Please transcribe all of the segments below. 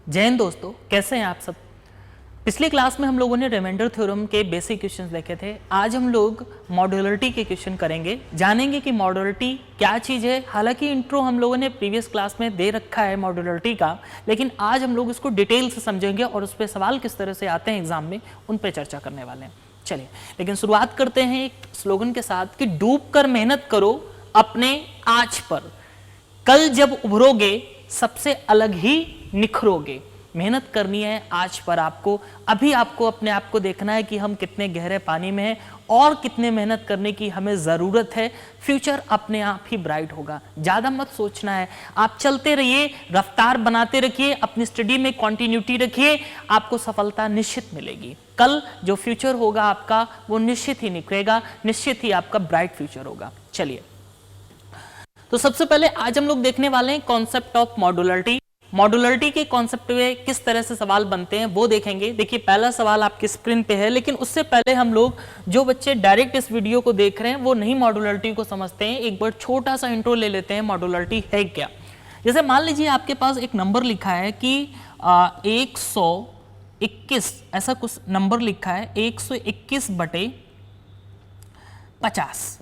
जय हिंद दोस्तों, कैसे हैं आप सब। पिछली क्लास में हम लोगों ने रिमाइंडर थ्योरम के बेसिक क्वेश्चंस देखे थे। आज हम लोग मॉड्यूलरिटी के क्वेश्चन करेंगे, जानेंगे कि मॉड्यूलरिटी क्या चीज़ है। हालांकि इंट्रो हम लोगों ने प्रीवियस क्लास में दे रखा है मॉड्यूलरिटी का, लेकिन आज हम लोग इसको डिटेल से समझेंगे और उस पर सवाल किस तरह से आते हैं एग्जाम में, उन पर चर्चा करने वाले हैं। चलिए, लेकिन शुरुआत करते हैं एक स्लोगन के साथ कि डूब कर मेहनत करो अपने आज पर, कल जब उभरोगे सबसे अलग ही निखरोगे। मेहनत करनी है आज पर आपको। अभी आपको अपने आप को देखना है कि हम कितने गहरे पानी में हैं और कितने मेहनत करने की हमें ज़रूरत है। फ्यूचर अपने आप ही ब्राइट होगा। ज़्यादा मत सोचना है, आप चलते रहिए, रफ्तार बनाते रखिए, अपनी स्टडी में कंटिन्यूटी रखिए, आपको सफलता निश्चित मिलेगी। कल जो फ्यूचर होगा आपका वो निश्चित ही निखरेगा, निश्चित ही आपका ब्राइट फ्यूचर होगा। चलिए, तो सबसे पहले आज हम लोग देखने वाले हैं कॉन्सेप्ट ऑफ मॉड्यूलरिटी। मॉड्यूलरिटी के कॉन्सेप्ट में किस तरह से सवाल बनते हैं वो देखेंगे। देखिए, पहला सवाल आपकी स्क्रीन पे है, लेकिन उससे पहले हम लोग, जो बच्चे डायरेक्ट इस वीडियो को देख रहे हैं वो नहीं मॉड्यूलरिटी को समझते हैं, एक बार छोटा सा इंट्रो ले लेते हैं मॉड्यूलरिटी है क्या। जैसे मान लीजिए आपके पास एक नंबर लिखा है कि 121, ऐसा कुछ नंबर लिखा है 121/50।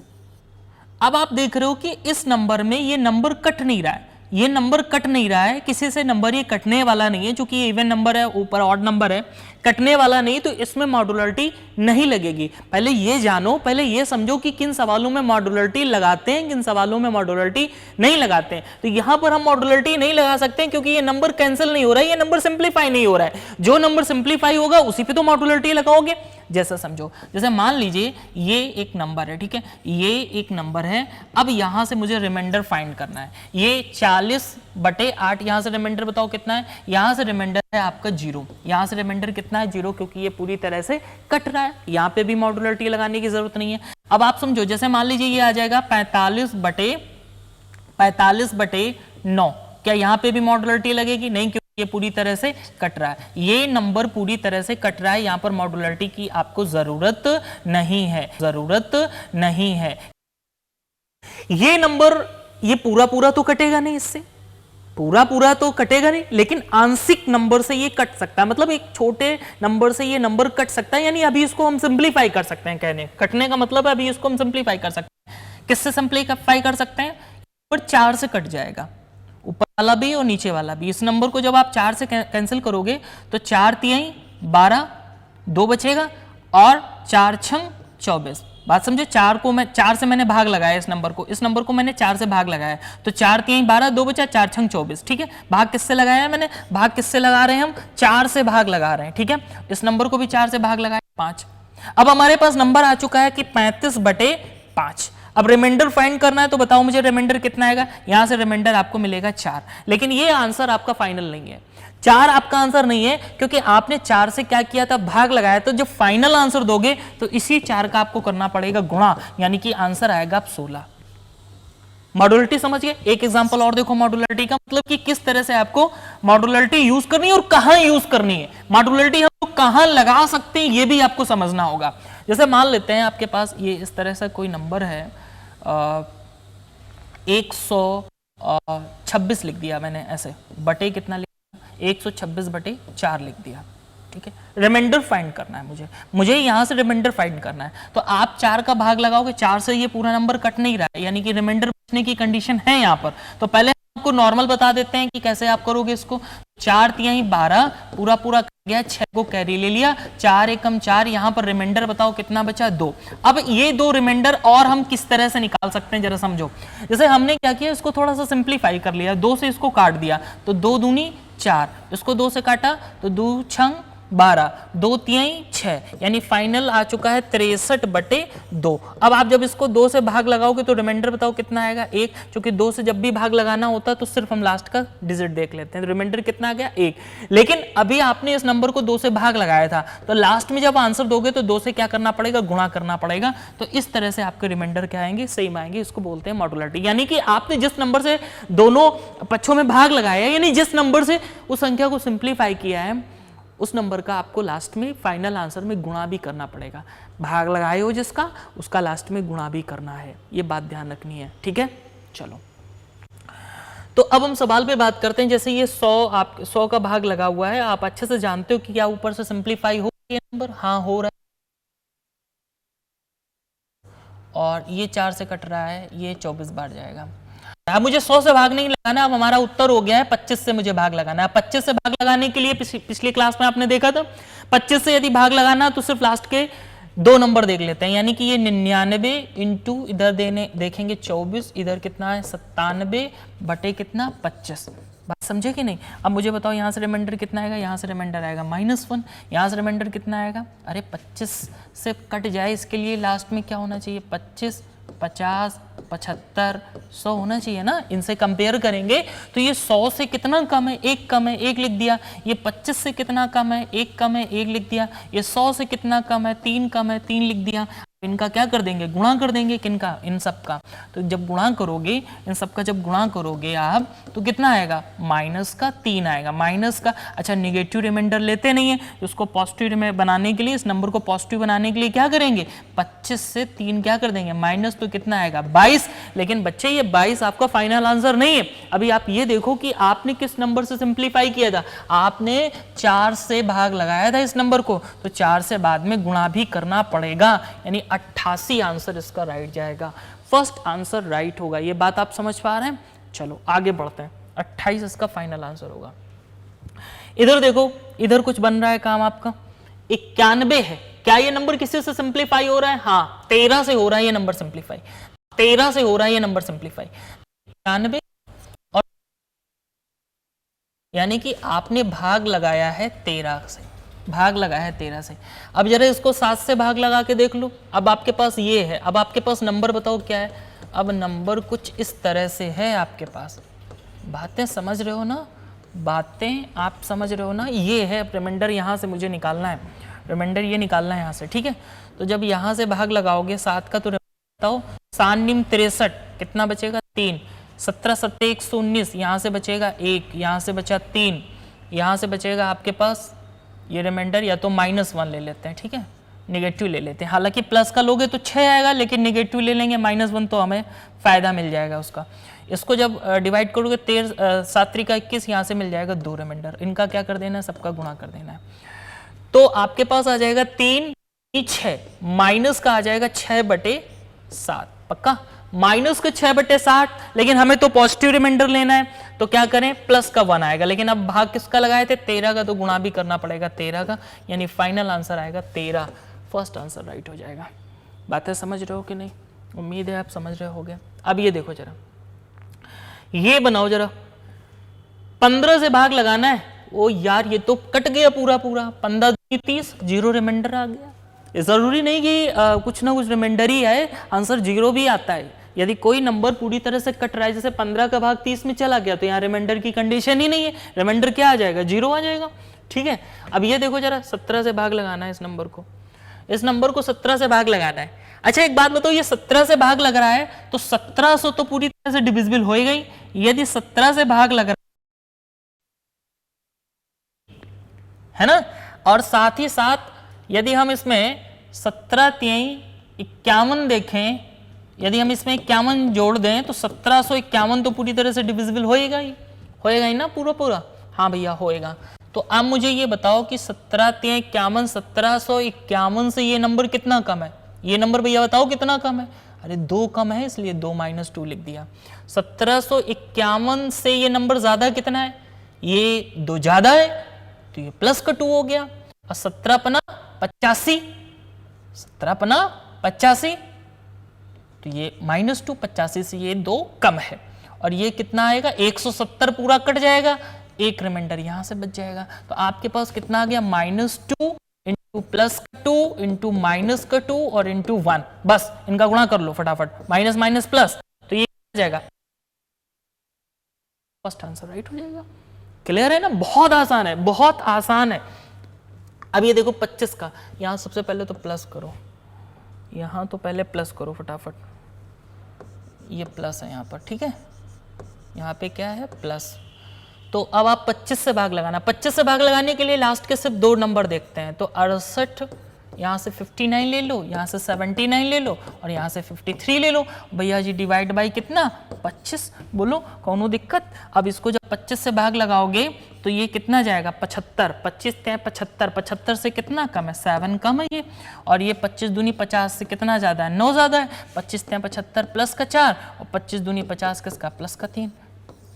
अब आप देख रहे हो कि इस नंबर में ये नंबर कट नहीं रहा है, ये नंबर कट नहीं रहा है, किसी से नंबर ये कटने वाला नहीं है, क्योंकि ये इवन नंबर है, ऊपर ऑड नंबर है, कटने वाला नहीं, तो इसमें मॉड्यूलरिटी नहीं लगेगी। पहले ये जानो, पहले ये समझो कि किन सवालों में मॉड्यूलरिटी लगाते हैं, किन सवालों में मॉड्यूलरिटी नहीं लगाते हैं। तो यहां पर हम मॉड्यूलरिटी नहीं लगा सकते हैं क्योंकि ये नंबर कैंसिल नहीं हो रहा है, ये नंबर सिंप्लीफाई नहीं हो रहा है। जो नंबर सिंप्लीफाई होगा उसी पे तो मॉड्यूलरिटी लगाओगे। जैसा समझो, जैसे मान लीजिए ये एक नंबर है, ठीक है, ये एक नंबर है। अब यहां से मुझे रिमाइंडर फाइंड करना है। ये 40/8, यहां से रिमाइंडर बताओ कितना है। यहां से रिमाइंडर है आपका 0, यहां से रिमाइंडर कितना है 0, क्योंकि ये पूरी तरह से कट रहा है, यहां पे भी मॉड्यूलरिटी लगाने की जरूरत नहीं है। अब आप समझो, जैसे मान लीजिए ये आ जाएगा 45/9, क्या यहां पे भी मॉड्यूलरिटी लगेगी? नहीं, क्योंकि ये पूरी तरह से कट रहा है, ये नंबर पूरी तरह से कट रहा है, यहां पर मॉड्यूलरिटी की आपको जरूरत नहीं है, जरूरत नहीं है। ये नंबर, ये पूरा पूरा तो कटेगा नहीं, इससे पूरा पूरा तो कटेगा नहीं, लेकिन आंशिक नंबर से ये कट सकता है, मतलब एक छोटे नंबर से ये नंबर कट सकता है। यानी अभी इसको हम सिंप्लीफाई कर सकते हैं, कहने कटने का मतलब है अभी इसको हम सिंप्लीफाई कर सकते हैं। किससे सिंप्लीफाई कर सकते हैं? पर 4 से कट जाएगा, ऊपर वाला भी और नीचे वाला भी। इस नंबर को जब आप 4 से कैंसिल करोगे तो 4 तिहाई 12, 2 बचेगा और 4 छंग 24। बात समझे, 4 से मैंने भाग लगाया, इस नंबर को मैंने 4 से भाग लगाया, तो 4 तिहाई 12, 2 बचा, 4 छंग 24। ठीक है, भाग किससे लगाया मैंने? भाग किससे लगा रहे हैं हम? 4 से भाग लगा रहे हैं। ठीक है, इस नंबर को भी 4 से भाग लगाया, 5। अब हमारे पास नंबर आ चुका है कि 35/5। अब रिमाइंडर फाइंड करना है, तो बताओ मुझे रिमाइंडर कितना आएगा। यहां से रिमाइंडर आपको मिलेगा 4, लेकिन ये आंसर आपका फाइनल नहीं है। 4 आपका आंसर नहीं है, क्योंकि आपने 4 से क्या किया था? भाग लगाया। तो जब फाइनल आंसर दोगे तो इसी 4 का आपको करना पड़ेगा गुणा, यानी कि आंसर आएगा 16। मॉड्यूलरिटी समझ गए। एक एग्जांपल और देखो मॉड्यूलरिटी का, मतलब कि किस तरह से आपको मॉड्यूलरिटी यूज करनी है और कहां यूज करनी है। मॉड्यूलरिटी हम लोग कहां लगा सकते हैं ये भी आपको समझना होगा। जैसे मान लेते हैं आपके पास ये इस तरह से कोई नंबर है, 126 लिख दिया मैंने, ऐसे बटे कितना लिख दिया? 126/4 लिख दिया। ठीक है, रिमाइंडर फाइंड करना है मुझे यहां से रिमाइंडर फाइंड करना है। तो आप 4 का भाग लगाओगे, 4 से ये पूरा नंबर कट नहीं रहा है, यानी कि रिमाइंडर बचने की कंडीशन है यहां पर। तो पहले आपको नॉर्मल बता देते हैं कि कैसे आप करोगे इसको। 4 तिहाई 12, पूरा पूरा कट गया, 6 को कैरी ले लिया, 4 एकम 4, यहां पर रिमाइंडर बताओ कितना बचा? 2। अब ये 2 रिमाइंडर और हम किस तरह से निकाल सकते हैं जरा समझो। जैसे हमने क्या किया, इसको थोड़ा सा सिंप्लीफाई कर लिया, 2 से इसको काट दिया, तो 2 दूनी 4, इसको 2 से काटा तो 2 छंग 12, 2 तिहाई 6, यानी फाइनल आ चुका है 63/2। अब आप जब इसको 2 से भाग लगाओगे तो रिमाइंडर बताओ कितना आएगा? 1। क्योंकि 2 से जब भी भाग लगाना होता है तो सिर्फ हम लास्ट का डिजिट देख लेते हैं। रिमाइंडर कितना आ गया? 1। लेकिन अभी आपने इस नंबर को 2 से भाग लगाया था, तो लास्ट में जब आंसर दोगे तो 2 से क्या करना पड़ेगा? गुणा करना पड़ेगा। तो इस तरह से आपके रिमाइंडर क्या आएंगे? सेम आएंगे। इसको बोलते हैं मॉड्यूलरिटी। यानी कि आपने जिस नंबर से दोनों पक्षों में भाग लगाया, यानी जिस नंबर से उस संख्या को सिंप्लीफाई किया है, उस नंबर का आपको लास्ट में फाइनल आंसर में गुणा भी करना पड़ेगा। भाग लगाए हो जिसका, उसका लास्ट में गुणा भी करना है, ये बात ध्यान रखनी है। ठीक है, चलो। तो अब हम सवाल पे बात करते हैं। जैसे ये 100 का भाग लगा हुआ है, आप अच्छे से जानते हो कि क्या ऊपर से सिंप्लीफाई हो रहा है नंबर? हाँ हो रहा है। और ये 4 से कट रहा है, ये 24 बार जाएगा। अब मुझे 100 से भाग नहीं लगाना, अब हमारा उत्तर हो गया है 25 से मुझे भाग लगाना है। 25 से भाग लगाने के लिए पिछली क्लास में आपने देखा था 25 से यदि भाग लगाना तो सिर्फ लास्ट के 2 नंबर देख लेते हैं, यानी कि ये 99 इंटू इधर देखेंगे 24, इधर कितना है 97 बटे कितना 25। बात समझे कि नहीं? अब मुझे बताओ यहाँ से रिमाइंडर कितना आएगा? यहाँ से रिमाइंडर आएगा -1। यहाँ से रिमाइंडर कितना आएगा? अरे 25 से कट जाए इसके लिए लास्ट में क्या होना चाहिए? 25, 50, 75, 100 होना चाहिए ना। इनसे कंपेयर करेंगे तो ये 100 से कितना कम है? 1 कम है, 1 लिख दिया। ये 25 से कितना कम है? 1 कम है, 1 लिख दिया। ये 100 से कितना कम है? 3 कम है, 3 लिख दिया। इनका क्या कर देंगे? गुणा कर देंगे। किनका? इन सब का। तो जब गुणा करोगे, इन सब का जब गुणा करोगे आप, तो कितना आएगा? -3 आएगा। माइनस का, अच्छा निगेटिव रिमाइंडर लेते नहीं है, उसको पॉजिटिव में बनाने के लिए, इस नंबर को पॉजिटिव बनाने के लिए क्या करेंगे? 25 से 3 क्या कर देंगे? माइनस, तो कितना आएगा? 22। लेकिन बच्चे ये 22 आपका फाइनल आंसर नहीं है। अभी आप ये देखो कि आपने किस नंबर से सिंप्लीफाई किया था। आपने 4 से भाग लगाया था इस नंबर को, तो 4 से बाद में गुणा भी करना पड़ेगा, यानी 88 आंसर इसका राइट जाएगा। फर्स्ट आंसर राइट होगा। ये बात आप समझ पा रहे हैं? चलो आगे बढ़ते हैं। 28 इसका फाइनल आंसर होगा। इधर देखो, इधर कुछ बन रहा है काम आपका 91 है। क्या ये नंबर किसी से सिंप्लीफाई हो रहा है? हाँ 13 से हो रहा है ये नंबर सिंप्लीफाई। 13 से हो रहा है ये नंबर सिंप्लीफाई। 91 और यानी कि आपने भाग लगाया है 13 से, भाग लगाया है 13 से। अब जरा इसको 7 से भाग लगा के देख लो। अब आपके पास ये है, अब आपके पास नंबर बताओ क्या है? अब नंबर कुछ इस तरह से है आपके पास। बातें समझ रहे हो ना? बातें आप समझ रहे हो ना? ये है रिमाइंडर, यहाँ से मुझे निकालना है रिमाइंडर, ये निकालना है यहाँ से, ठीक है। तो जब यहाँ से भाग लगाओगे 7 का, तो बताओ 7 63, कितना बचेगा? 3। 17 7 119, यहाँ से बचेगा 1, यहाँ से बचा 3, यहाँ से बचेगा आपके पास ये रिमाइंडर, या तो -1 ले लेते हैं, ठीक है, निगेटिव ले लेते हैं। हालांकि प्लस का लोगे तो 6 आएगा, लेकिन निगेटिव ले लेंगे -1 तो हमें फायदा मिल जाएगा उसका। इसको जब डिवाइड करोगे 7 3 21, यहाँ से मिल जाएगा 2 रिमाइंडर। इनका क्या कर देना है? सबका गुणा कर देना है। तो आपके पास आ जाएगा 3 6, माइनस का आ जाएगा 6/7। पक्का? माइनस का 6/7, लेकिन हमें तो पॉजिटिव रिमाइंडर लेना है, तो क्या करें? प्लस का 1 आएगा। लेकिन अब भाग किसका लगाए थे? 13 का, तो गुणा भी करना पड़ेगा 13 का, यानी फाइनल आंसर आएगा 13। फर्स्ट आंसर राइट हो जाएगा। बातें समझ रहे हो कि नहीं? उम्मीद है आप समझ रहे होगे। अब ये देखो जरा, ये बनाओ जरा, 15 से भाग लगाना है। ओ यार ये तो कट गया पूरा पूरा, 15 दूनी 30, 0 रिमाइंडर आ गया। जरूरी नहीं कि कुछ ना कुछ रिमाइंडर ही है, आंसर 0 भी आता है। यदि कोई नंबर पूरी तरह से कट रहा है, जैसे 15 का भाग 30 में चला गया, तो यहाँ रिमाइंडर की कंडीशन ही नहीं है। रिमाइंडर क्या आ जाएगा? 0 आ जाएगा, ठीक है। अब ये देखो जरा, 17 से भाग लगाना है इस नंबर को, इस नंबर को 17 से भाग लगाना है। अच्छा एक बात बताओ, ये 17 से भाग लग रहा है, तो 1700 तो पूरी तरह से डिविजिबल हो ही गई। यदि 17 से भाग लग रहा है ना, और साथ ही साथ यदि हम इसमें 17 3 51 देखें, यदि हम इसमें 51 जोड़ दें, तो 1751 तो पूरी तरह से डिविजिबल होएगा ही ना पूरा पूरा? हाँ भैया होएगा। तो अब मुझे ये बताओ कि 17 3 51, 1751 से ये नंबर कितना कम है? ये नंबर भैया बताओ कितना कम है? अरे 2 कम है, इसलिए 2 - 2 लिख दिया। 1751 से ये नंबर ज्यादा कितना है? ये 2 ज्यादा है, तो ये प्लस का 2 हो गया। और 17 पना 85, 17 पना 85, तो ये -2, 85 से ये 2 कम है। और ये कितना आएगा? 170 पूरा कट जाएगा, एक रिमाइंडर यहां से बच जाएगा। तो आपके पास कितना आ गया? -2 इंटू प्लस का 2 इंटू माइनस का 2 और इंटू 1। बस इनका गुणा कर लो फटाफट, माइनस माइनस प्लस, तो ये आ जाएगा, फर्स्ट आंसर राइट हो जाएगा। क्लियर है ना? बहुत आसान है, बहुत आसान है। अब ये देखो 25 का, यहां सबसे पहले तो प्लस करो, यहां तो पहले प्लस करो फटाफट। ये प्लस है यहां पर, ठीक है, यहां पे क्या है? प्लस। तो अब आप 25 से भाग लगाना। 25 से भाग लगाने के लिए लास्ट के सिर्फ 2 नंबर देखते हैं, तो 68 यहाँ से 59 ले लो, यहाँ से 79 ले लो और यहाँ से 53 ले लो। भैया जी डिवाइड बाई कितना 25, बोलो कौनो दिक्कत। अब इसको जब 25 से भाग लगाओगे तो ये कितना जाएगा 75, 25 ते 75, 75 से कितना कम है 7 कम है ये, और ये 25 दूनी 50 से कितना ज़्यादा है 9 ज़्यादा है, 25 ते 75 प्लस का 4 और 25 दूनी 50 किसका प्लस का 3।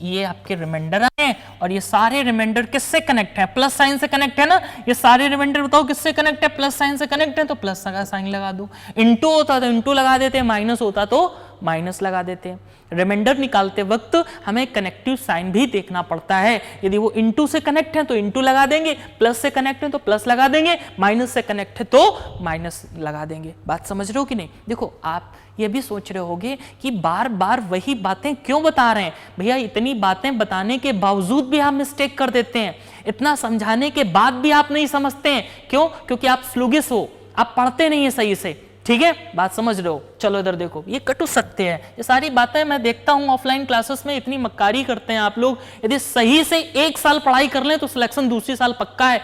ये आपके रिमाइंडर आए और ये सारे रिमाइंडर किससे कनेक्ट है, प्लस साइन से कनेक्ट है ना। ये सारे रिमाइंडर बताओ किससे कनेक्ट है, प्लस साइन से कनेक्ट है, तो प्लस का साइन लगा दो। इनटू होता तो इनटू लगा देते, माइनस होता तो माइनस लगा देते। रिमाइंडर निकालते वक्त हमें कनेक्टिव साइन भी देखना पड़ता है। यदि वो इनटू से कनेक्ट है तो इनटू लगा देंगे, प्लस से कनेक्ट है तो प्लस लगा देंगे, माइनस से कनेक्ट है तो माइनस लगा देंगे। बात समझ रहे हो कि नहीं। देखो आप ये भी सोच रहे होगे कि बार बार वही बातें क्यों बता रहे हैं भैया, इतनी बातें बताने के बावजूद भी आप मिस्टेक कर देते हैं, इतना समझाने के बाद भी आप नहीं समझते हैं। क्यों? क्योंकि आप स्लूगिस हो, आप पढ़ते नहीं है सही से। ठीक है, बात समझ रहे हो। चलो इधर देखो, ये कटु सत्य है। ये सारी बातें मैं देखता हूं ऑफलाइन क्लासेस में, इतनी मक्कारी करते हैं आप लोग। यदि सही से 1 साल पढ़ाई कर लें तो सिलेक्शन दूसरी साल पक्का है।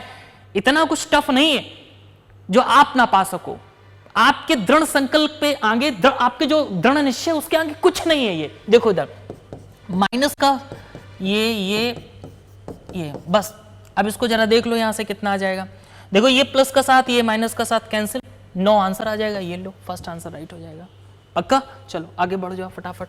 इतना कुछ टफ नहीं है जो आप ना पा सको। आपके दृढ़ संकल्प पे आगे, आपके जो दृढ़ निश्चय उसके आगे कुछ नहीं है। ये देखो इधर माइनस का ये बस। अब इसको जरा देख लो, यहां से कितना आ जाएगा। देखो ये प्लस का साथ, ये माइनस का साथ कैंसिल, 9 आंसर आ जाएगा। ये लो फर्स्ट आंसर राइट हो जाएगा पक्का। चलो आगे बढ़ जाओ फटाफट।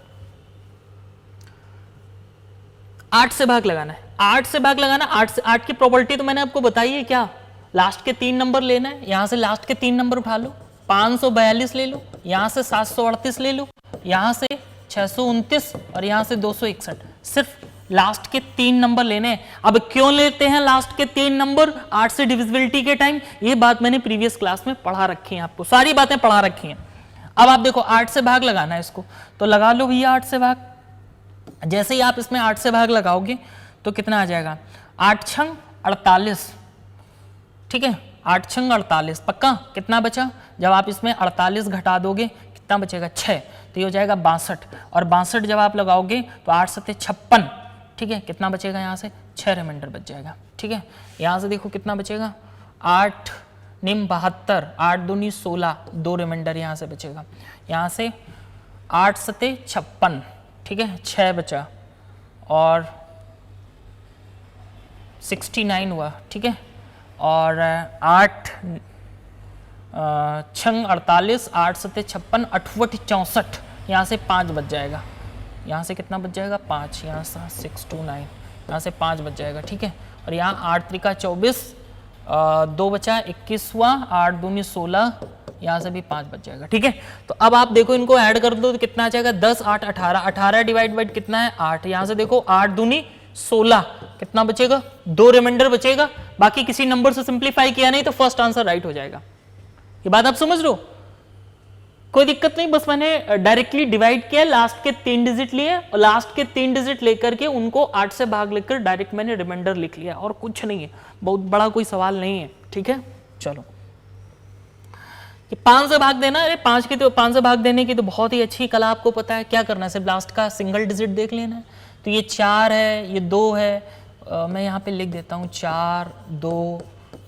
8 से भाग लगाना है, 8 से भाग लगाना। 8 की प्रोबेबिलिटी तो मैंने आपको बताई है क्या, लास्ट के 3 नंबर लेना है। यहां से लास्ट के 3 नंबर उठा लो, 542 ले लो, यहां से 738 ले लो, यहां से 629 और यहां से 261। सिर्फ लास्ट के 3 नंबर लेने हैं। अब क्यों लेते हैं लास्ट के 3 नंबर 8 से डिविजिबिलिटी के टाइम, ये बात मैंने प्रीवियस क्लास में पढ़ा रखी है, आपको सारी बातें पढ़ा रखी हैं। अब आप देखो 8 से भाग लगाना है इसको, तो लगा लो भैया 8 से भाग। जैसे ही आप इसमें 8 से भाग लगाओगे तो कितना आ जाएगा, 8 छंग 48। ठीक है, 8 छंग 48 पक्का। कितना बचा, जब आप इसमें 48 घटा दोगे कितना बचेगा 6, तो ये हो जाएगा 62। और 62 जब आप लगाओगे तो 8 सत्ते 56। ठीक है, कितना बचेगा यहाँ से 6 रिमाइंडर बच जाएगा। ठीक है, यहाँ से देखो कितना बचेगा, 8 निम 72, 8 दूनी 16, 2 रिमाइंडर यहाँ से बचेगा। यहाँ से 8 सत्ते 56। ठीक है, 6 बचा और 69 हुआ। ठीक है, और 8 छंग 48, 8 सत्ते 56, 8 64, यहाँ से 5 बच जाएगा। यहाँ से कितना बच जाएगा 5, यहाँ से 629, यहाँ से 5 बच जाएगा। ठीक है, और यहाँ 8 त्रिका 24, 2 बचा 21 हुआ, 8 दूनी 16, यहाँ से भी 5 बच जाएगा। ठीक है, तो अब आप देखो इनको ऐड कर दो तो कितना आ जाएगा 10, 8, 18, 18 डिवाइड बाई कितना है 8। यहाँ से देखो 8 दूनी 16, कितना बचेगा 2 रिमाइंडर बचेगा। बाकी किसी नंबर से सिंप्लीफाई किया नहीं तो फर्स्ट आंसर राइट हो जाएगा। ये बात आप समझ लो, कोई दिक्कत नहीं। बस मैंने डायरेक्टली डिवाइड किया, लास्ट के 3 डिजिट लिए और लास्ट के 3 डिजिट लेकर के उनको 8 से भाग लेकर डायरेक्ट मैंने रिमाइंडर लिख लिया, और कुछ नहीं है, बहुत बड़ा कोई सवाल नहीं है। ठीक है, चलो 5 से भाग देना। अरे 5 से भाग देने की तो बहुत ही अच्छी कला आपको पता है। क्या करना है, सिर्फ लास्ट का सिंगल डिजिट देख लेना है। तो ये 4 है, ये 2 है, मैं यहाँ पे लिख देता हूँ 4, 2,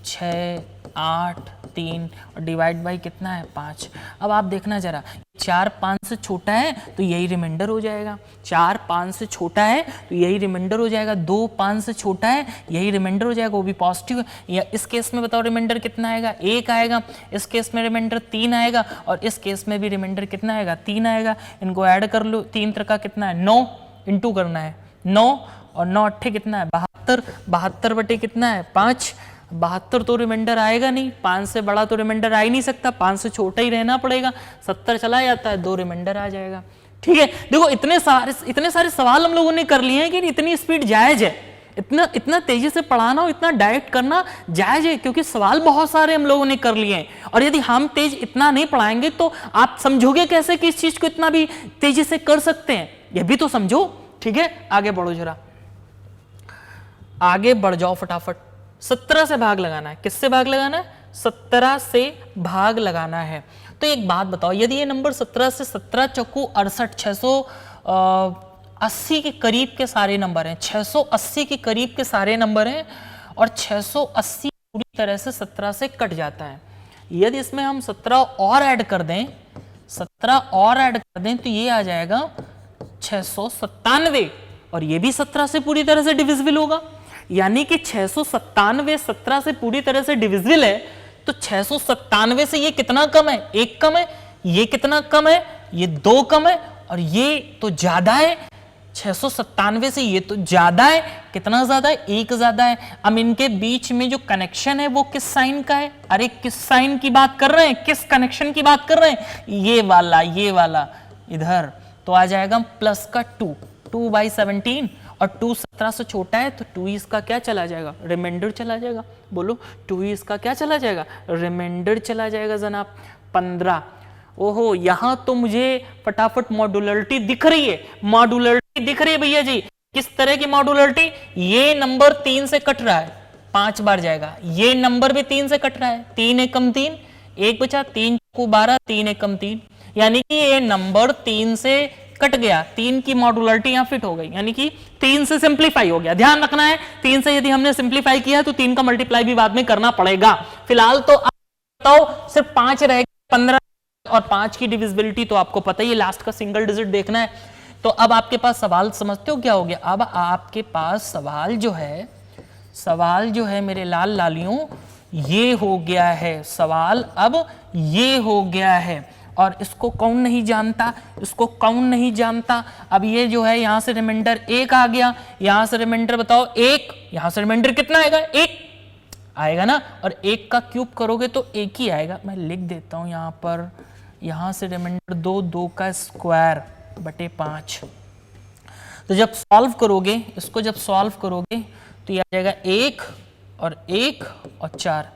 6, 8, 3 और डिवाइड बाई कितना है 5। अब आप देखना जरा, 4 5 से छोटा है तो यही रिमाइंडर हो जाएगा, 4 5 से छोटा है तो यही रिमाइंडर हो जाएगा, 2 5 से छोटा है यही रिमाइंडर हो जाएगा, वो भी पॉजिटिव है। या इस केस में बताओ रिमाइंडर कितना आएगा, 1 आएगा। इस केस में रिमाइंडर 3 आएगा और इस केस में भी रिमाइंडर कितना आएगा 3 आएगा। इनको ऐड कर लो, 3 त्रिका कितना है 9, इंटू करना है 9 और 9 अट्ठे कितना है 72, 72 बटे कितना है 5। 72 तो रिमाइंडर आएगा नहीं, 5 से बड़ा तो रिमाइंडर आ ही नहीं सकता, 5 से छोटा ही रहना पड़ेगा। 70 चला जाता है, 2 रिमाइंडर आ जाएगा। ठीक है, देखो इतने सारे सवाल हम लोगों ने कर लिए हैं कि इतनी स्पीड जायज है, इतना तेजी से पढ़ाना और इतना डायरेक्ट करना जायज है, क्योंकि सवाल बहुत सारे हम लोगों ने कर लिए हैं। और यदि हम तेज इतना नहीं पढ़ाएंगे तो आप समझोगे कैसे कि इस चीज को इतना भी तेजी से कर सकते हैं, यह भी तो समझो। ठीक है, आगे बढ़ो जरा, आगे बढ़ जाओ फटाफट। 17 से भाग लगाना है। किससे भाग लगाना है, 17 से भाग लगाना है। तो एक बात बताओ, यदि ये नंबर 17 से 17 चौकू 68, 680 के करीब के सारे नंबर हैं, 680 के करीब के सारे नंबर हैं और 680 पूरी तरह से 17 से कट जाता है। यदि इसमें हम 17 और ऐड कर दें, 17 और ऐड कर दें तो ये आ जाएगा 697, और ये भी 17 से पूरी तरह से डिविजिबल होगा। यानी कि 697 17 से पूरी तरह से डिविजिबल है, तो 697 से ये कितना कम है? 1 कम है। ये कितना कम है? ये 2 कम है, और ये तो ज्यादा है। 697 से ये तो ज्यादा है। कितना ज्यादा है? 1 ज्यादा है। अब इनके बीच में जो कनेक्शन है वो किस साइन का है? अरे किस साइन की बात कर रहे हैं? किस कनेक्शन की बात कर रहे हैं? ये वाला इधर। तो आ जाएगा प्लस का 2/17, और 2 17 से छोटा है तो 2 इसका क्या चला जाएगा? रिमाइंडर चला जाएगा। बोलो 2 इसका क्या चला जाएगा? रिमाइंडर चला जाएगा जनाब। 15। ओहो, यहां तो मुझे फटाफट मॉड्युलरिटी दिख रही है। मॉड्युलरिटी दिख रही है भैया जी। किस तरह की मॉड्युलरिटी? ये नंबर 3 से कट रहा है, 5 बार जाएगा। ये नंबर भी 3 से कट रहा है, 3 एकम 3, 1 बचा, 3 को 12, 3 एकम 3। यानी कि ये नंबर 3 से कट गया, 3 की मॉड्युलरिटी यहां फिट हो गई, यानी कि 3 से सिंप्लीफाई हो गया। ध्यान रखना है, 3 से यदि हमने सिंप्लीफाई किया तो 3 का मल्टीप्लाई भी बाद में करना पड़ेगा। फिलहाल तो आप बताओ सिर्फ 5 रहेगा, 15, और 5 की डिविजिबिलिटी तो आपको पता ही है, लास्ट का सिंगल डिजिट देखना है। तो अब आपके पास सवाल समझते हो क्या हो गया? अब आपके पास सवाल जो है मेरे लाल लालियों, ये हो गया है सवाल। अब ये हो गया है, और इसको कौन नहीं जानता? इसको कौन नहीं जानता? अब ये जो है यहां से रिमाइंडर 1 आ गया, यहां से रिमाइंडर बताओ 1, यहां से रिमाइंडर कितना आएगा? 1 आएगा ना, और 1 का क्यूब करोगे तो 1 ही आएगा। मैं लिख देता हूं यहां पर, यहां से रिमाइंडर 2, 2 का स्क्वायर बटे 5। तो जब सॉल्व करोगे, इसको जब सॉल्व करोगे तो ये आ जाएगा 1 और 1 और 4,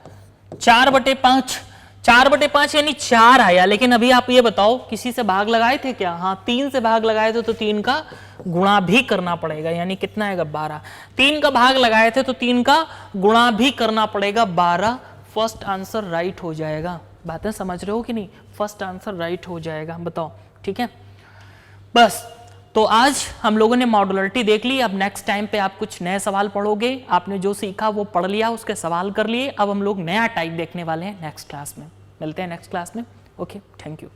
4 बटे 5, 4 बटे 5 यानी 4 आया। लेकिन अभी आप ये बताओ, किसी से भाग लगाए थे क्या? हाँ, 3 से भाग लगाए थे, तो 3 का गुणा भी करना पड़ेगा, यानी कितना आएगा? 12। 3 का भाग लगाए थे तो 3 का गुणा भी करना पड़ेगा, 12। फर्स्ट आंसर राइट हो जाएगा। बातें समझ रहे हो कि नहीं? फर्स्ट आंसर राइट हो जाएगा, बताओ। ठीक है, बस। तो आज हम लोगों ने मॉड्युलरिटी देख ली। अब नेक्स्ट टाइम पे आप कुछ नए सवाल पढ़ोगे। आपने जो सीखा वो पढ़ लिया, उसके सवाल कर लिए। अब हम लोग नया टाइप देखने वाले हैं नेक्स्ट क्लास में। मिलते हैं नेक्स्ट क्लास में। Okay, thank you.